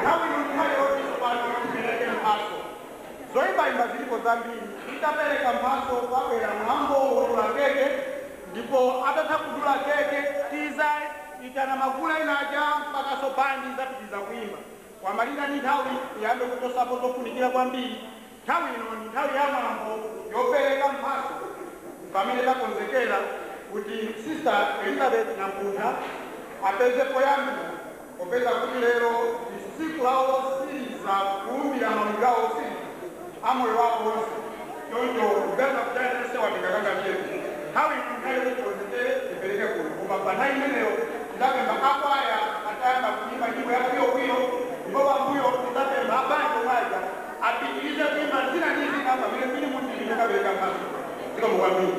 Nthawi nthawi tsopano tipereke mphatso zoyimbayimba zilipo zambiri. Titapereka mphatso kwabwera mwambo wodula keke, ndipo atatha kudula keke itana magula inaja mpaka sopandi zapitiza kuimba. Kwamalira ni nthawi iyambe kutosapo zofunikira kwambiri. Nthawi ino ni nthawi ya mwambo yopereka mphatso pamene takonzekera kuti Sister Elizabeth Nampuntha apeze poyambira popeza kuti lero tsiku lawo losiriza kuumbira mawuga osiriza amoyo wako wonse. Choncho kugaza kutayese wandikakanga chetu nthawi ino nthawi yokonzekere tipereke kuno koma pa nthawi imeneyo ndapemba akwaya atayamba kuimba nyimbo ya kwiyokwiyo, ndipo pambuyo ndapemba abanja mwaja apitirize kuimba zina ndi zina pamene tili munthu ndikapereka mphatso. Zikomo kwambiri.